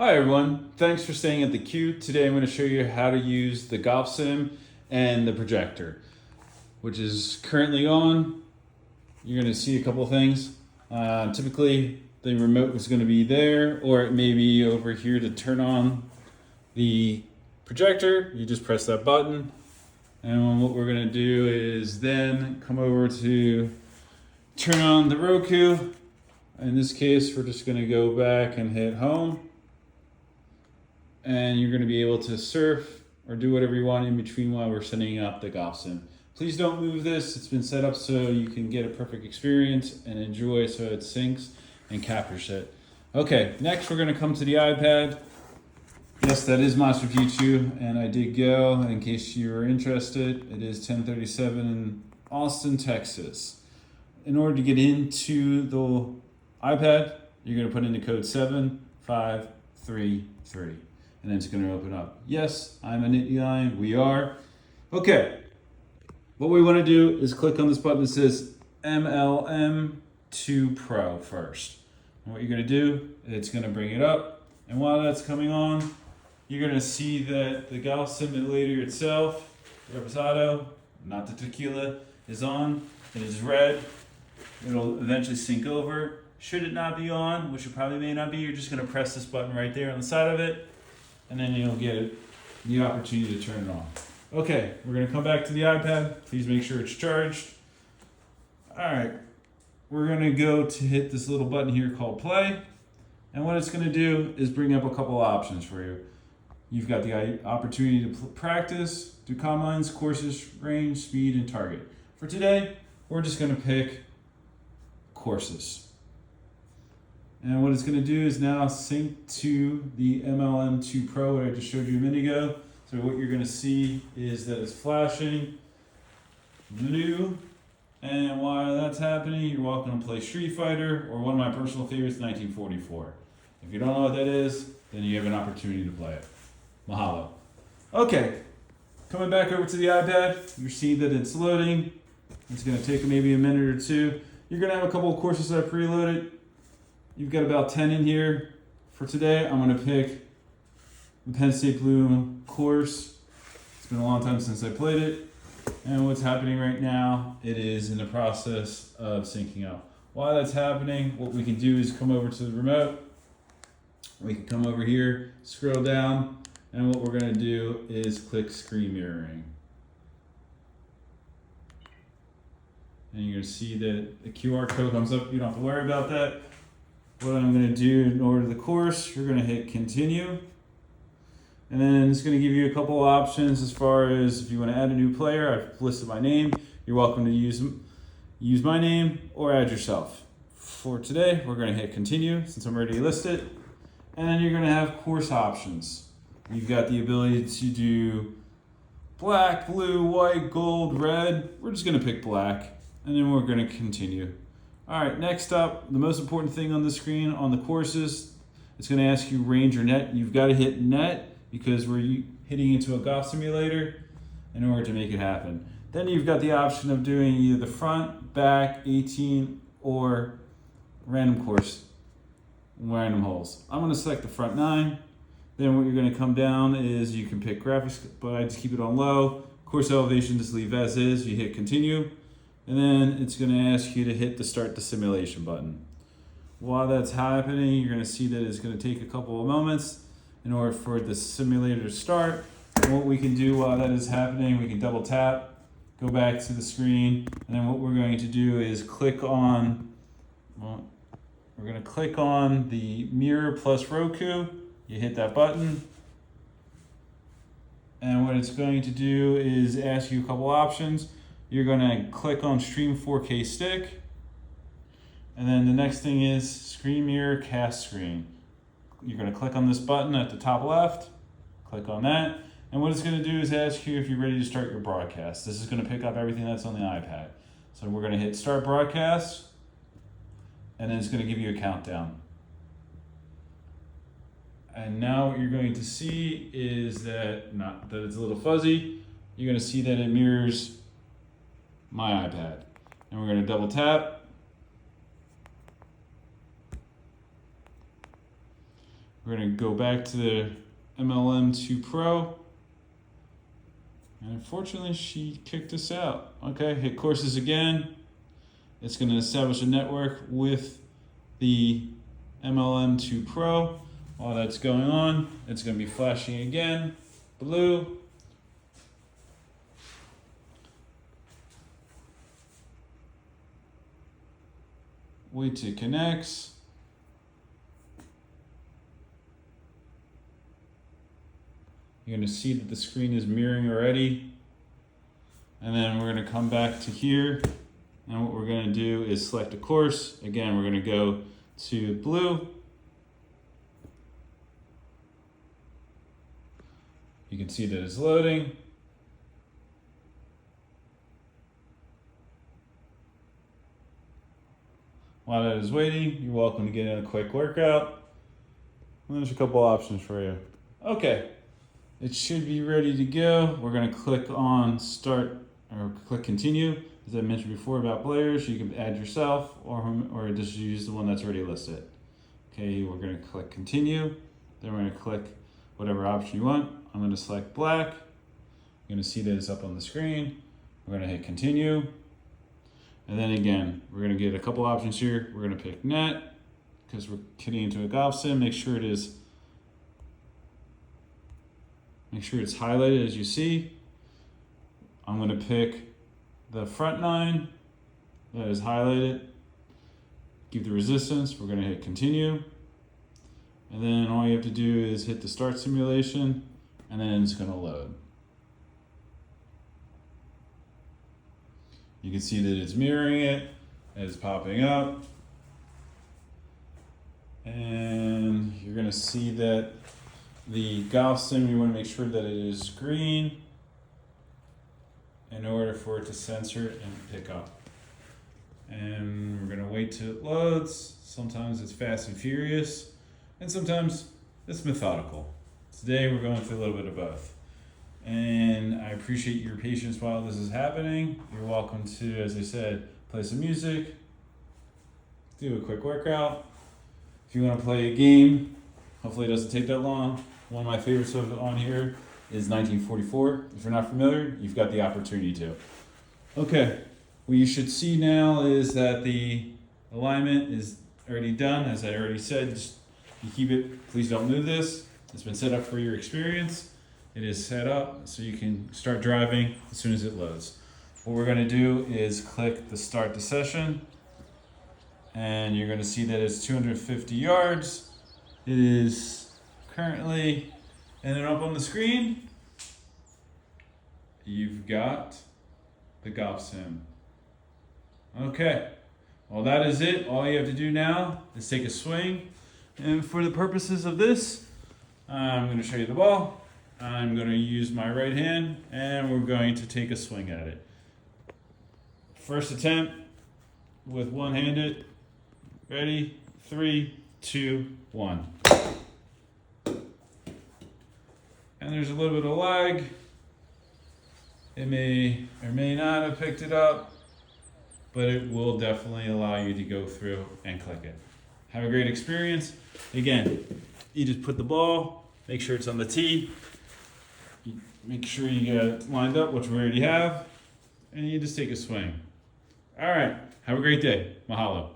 Hi everyone, thanks for staying at the queue. Today I'm going to show you how to use the golf sim and the projector, which is currently on. You're going to see a couple of things. Typically the remote is going to be there, or it may be over here to turn on the projector. You just press that button, and what we're going to do is then come over to turn on the Roku. In this case, we're just going to go back and hit home. And you're going to be able to surf or do whatever you want in between while we're setting up the golf sim. Please don't move this. It's been set up so you can get a perfect experience and enjoy so it syncs and captures it. Okay, next we're going to come to the iPad. Yes, that is Machu Picchu, and I did go, in case you were interested. It is 10:37 in Austin, Texas. In order to get into the iPad, you're going to put in the code 7533. And then it's going to open up. Yes, I'm a Nitty Lion. We are. Okay. What we want to do is click on this button that says MLM2 Pro first. And what you're going to do, it's going to bring it up. And while that's coming on, you're going to see that the golf simulator itself, Reposado, not the tequila, is on. It is red. It'll eventually sync over. Should it not be on, which it probably may not be, you're just going to press this button right there on the side of it. And then you'll get the opportunity to turn it on. Okay, we're going to come back to the iPad. Please make sure it's charged. All right, we're going to go to hit this little button here called play. And what it's going to do is bring up a couple options for you. You've got the opportunity to practice, do combines, courses, range, speed, and target. For today, we're just going to pick courses. And what it's going to do is now sync to the MLM2 Pro, what I just showed you a minute ago. So what you're going to see is that it's flashing blue. And while that's happening, you're welcome to play Street Fighter, or one of my personal favorites, 1944. If you don't know what that is, then you have an opportunity to play it. Mahalo. Okay, coming back over to the iPad, you see that it's loading. It's going to take maybe a minute or two. You're going to have a couple of courses that are preloaded. You've got about 10 in here. For today, I'm going to pick the Penn State Blue course. It's been a long time since I played it. And what's happening right now, it is in the process of syncing up. While that's happening, what we can do is come over to the remote. We can come over here, scroll down, and what we're going to do is click screen mirroring. And you're going to see that the QR code comes up. You don't have to worry about that. What I'm going to do in order to the course, you're going to hit continue. And then it's going to give you a couple of options as far as if you want to add a new player. I've listed my name. You're welcome to use my name or add yourself. For today, we're going to hit continue since I'm already listed. And then you're going to have course options. You've got the ability to do black, blue, white, gold, red. We're just going to pick black. And then we're going to continue. All right, next up, the most important thing on the screen on the courses, it's going to ask you range or net. You've got to hit net because we're hitting into a golf simulator in order to make it happen. Then you've got the option of doing either the front, back, 18, or random course, random holes. I'm going to select the front 9. Then what you're going to come down is you can pick graphics, but I just keep it on low. Course elevation, just leave as is. You hit continue. And then it's going to ask you to hit the start the simulation button. While that's happening, you're going to see that it's going to take a couple of moments in order for the simulator to start. And what we can do while that is happening, we can double tap, go back to the screen, and then what we're going to do is click on, we're going to click on the mirror plus Roku. You hit that button. And what it's going to do is ask you a couple options. You're going to click on Stream 4K Stick. And then the next thing is Screen Mirror Cast Screen. You're going to click on this button at the top left. Click on that. And what it's going to do is ask you if you're ready to start your broadcast. This is going to pick up everything that's on the iPad. So we're going to hit Start Broadcast. And then it's going to give you a countdown. And now what you're going to see is that, not that it's a little fuzzy, you're going to see that it mirrors my iPad. And we're going to double tap. We're going to go back to the MLM2 Pro. And unfortunately, she kicked us out. Okay, hit courses again. It's going to establish a network with the MLM2 Pro. While that's going on, it's going to be flashing again. Blue. Wait till it connects. You're going to see that the screen is mirroring already. And then we're going to come back to here. And what we're going to do is select a course. Again, we're going to go to blue. You can see that it's loading. While that is waiting, you're welcome to get in a quick workout. And there's a couple options for you. Okay. It should be ready to go. We're going to click on start or click continue. As I mentioned before about players, you can add yourself or just use the one that's already listed. Okay, we're going to click continue. Then we're going to click whatever option you want. I'm going to select black. You're going to see that it's up on the screen. We're going to hit continue. And then again, we're going to get a couple options here. We're going to pick net because we're getting into a golf sim. Make sure it's highlighted as you see. I'm going to pick the front nine that is highlighted. Keep the resistance. We're going to hit continue. And then all you have to do is hit the start simulation and then it's going to load. You can see that it's mirroring it. It's popping up. And you're going to see that the golf sim, you want to make sure that it is green in order for it to censor it and pick up. And we're going to wait till it loads. Sometimes it's fast and furious, and sometimes it's methodical. Today we're going through a little bit of both. And I appreciate your patience while this is happening. You're welcome to, as I said, play some music, do a quick workout. If you want to play a game, hopefully it doesn't take that long. One of my favorites on here is 1944. If you're not familiar, you've got the opportunity to. Okay, what you should see now is that the alignment is already done. As I already said, just you keep it, please don't move this. It's been set up for your experience. It is set up so you can start driving as soon as it loads. What we're going to do is click the start the session, and you're going to see that it's 250 yards. It is currently, and then up on the screen, you've got the golf sim. Okay, well that is it. All you have to do now is take a swing. And for the purposes of this, I'm going to show you the ball. I'm going to use my right hand and we're going to take a swing at it. First attempt with one-handed. Ready? 3, 2, 1. And there's a little bit of lag. It may or may not have picked it up, but it will definitely allow you to go through and click it. Have a great experience. Again, you just put the ball, make sure it's on the tee, make sure you get it lined up, which we already have, and you just take a swing. All right, have a great day. Mahalo.